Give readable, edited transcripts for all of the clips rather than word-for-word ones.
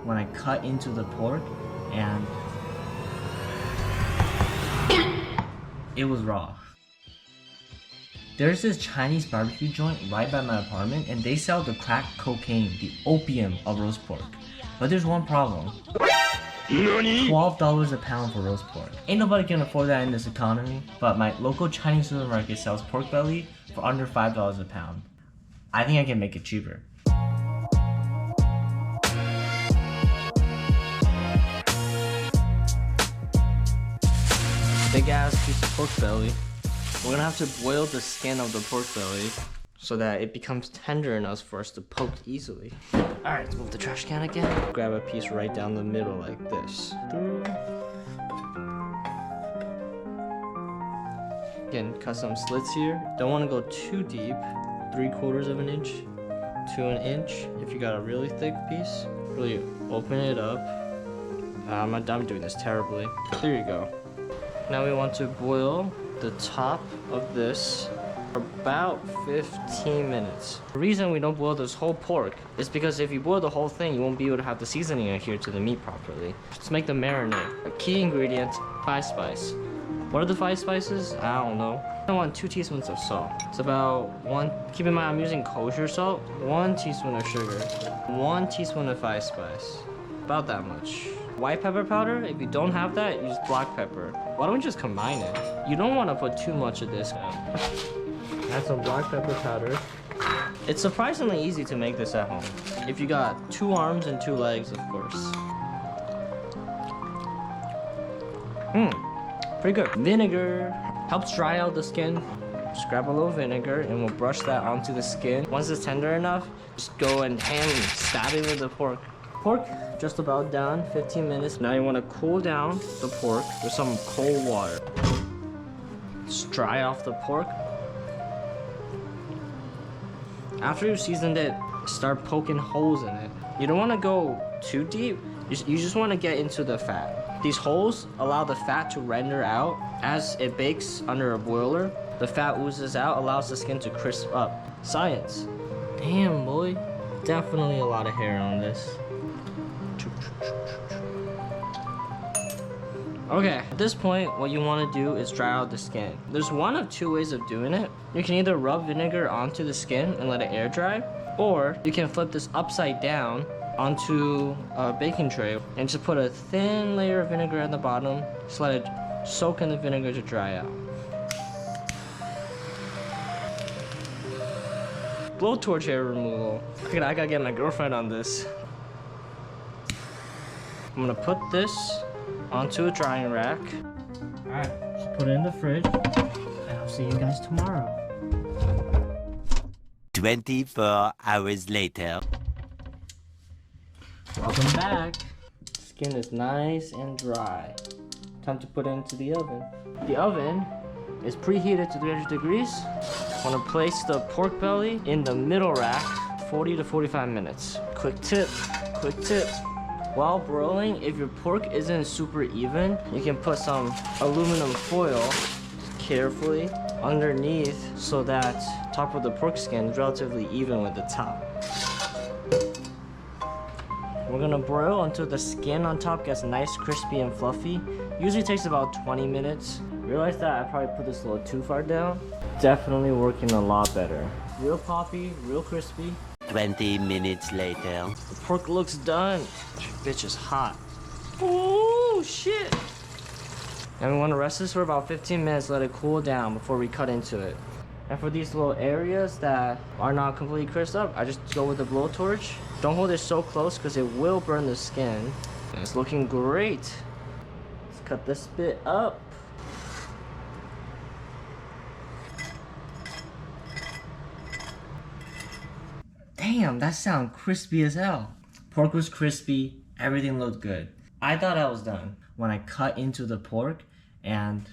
when I cut into the pork and it was raw. There's this Chinese barbecue joint right by my apartment and they sell the crack cocaine, the opium of roast pork. But there's one problem. $12 a pound for roast pork. Ain't nobody can afford that in this economy, but my local Chinese supermarket sells pork belly for under $5 a pound. I think I can make it cheaper. Big ass piece of pork belly. We're gonna have to boil the skin of the pork belly so that it becomes tender enough for us to poke easily. Alright, let's move the trash can again. Grab a piece right down the middle like this. Through. Again, cut some slits here. Don't want to go too deep. 3/4 of an inch to an inch. If you got a really thick piece, really open it up. I'm doing this terribly. There you go. Now we want to boil the top of this for about 15 minutes. The reason we don't boil this whole pork is because if you boil the whole thing, you won't be able to have the seasoning adhere to the meat properly. Let's make the marinade. A key ingredient, 5 spice. What are the 5 spices? I don't know. I want 2 teaspoons of salt. It's about 1, keep in mind I'm using kosher salt, 1 teaspoon of sugar, 1 teaspoon of 5 spice. About that much. White pepper powder, if you don't have that, use black pepper. Why don't we just combine it? You don't want to put too much of this. Add some black pepper powder. It's surprisingly easy to make this at home. If you got 2 arms and 2 legs, of course. Pretty good. Vinegar helps dry out the skin. Just grab a little vinegar and we'll brush that onto the skin. Once it's tender enough, just go and stab it with the pork. Pork just about done, 15 minutes. Now you want to cool down the pork with some cold water. Just dry off the pork. After you've seasoned it, start poking holes in it. You don't want to go too deep. You just want to get into the fat. These holes allow the fat to render out. As it bakes under a boiler, the fat oozes out, allows the skin to crisp up. Science. Damn, boy. Definitely a lot of hair on this. Okay, at this point, what you want to do is dry out the skin. There's 1 of 2 ways of doing it. You can either rub vinegar onto the skin and let it air dry, or you can flip this upside down onto a baking tray and just put a thin layer of vinegar at the bottom. Just let it soak in the vinegar to dry out. Blowtorch hair removal. I gotta get my girlfriend on this. I'm gonna put this onto a drying rack. Alright, just put it in the fridge, and I'll see you guys tomorrow. 24 hours later. Welcome back. Skin is nice and dry. Time to put it into the oven. The oven is preheated to 300 degrees. I want to place the pork belly in the middle rack, 40 to 45 minutes. Quick tip. While broiling, if your pork isn't super even, you can put some aluminum foil carefully underneath so that top of the pork skin is relatively even with the top. We're gonna broil until the skin on top gets nice, crispy, and fluffy. Usually takes about 20 minutes. Realize that I probably put this a little too far down. Definitely working a lot better. Real poppy, real crispy. 20 minutes later. The pork looks done. Bitch is hot. Oh shit. And we want to rest this for about 15 minutes, let it cool down before we cut into it. And for these little areas that are not completely crisped up, I just go with the blowtorch. Don't hold it so close because it will burn the skin. And it's looking great. Let's cut this bit up. Damn, that sounds crispy as hell. Pork was crispy, everything looked good. I thought I was done when I cut into the pork and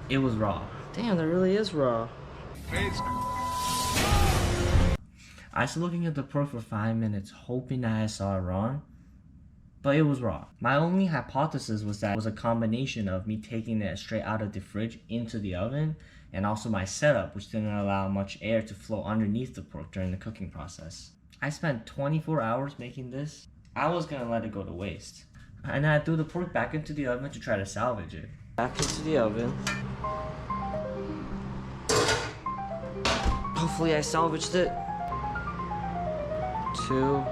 it was raw. Damn, that really is raw. I was looking at the pork for 5 minutes, hoping that I saw it wrong, but it was raw. My only hypothesis was that it was a combination of me taking it straight out of the fridge into the oven and also my setup, which didn't allow much air to flow underneath the pork during the cooking process. I spent 24 hours making this. I was gonna let it go to waste. And then I threw the pork back into the oven to try to salvage it. Back into the oven. Hopefully I salvaged it. 2.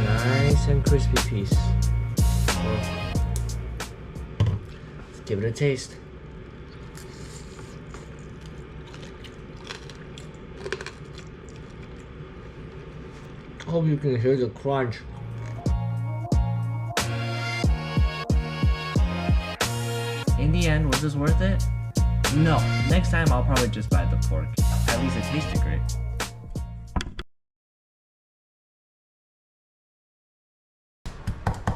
Nice and crispy piece. Let's give it a taste. Hope you can hear the crunch. In the end, was this worth it? No. Next time I'll probably just buy the pork. At least it tasted great.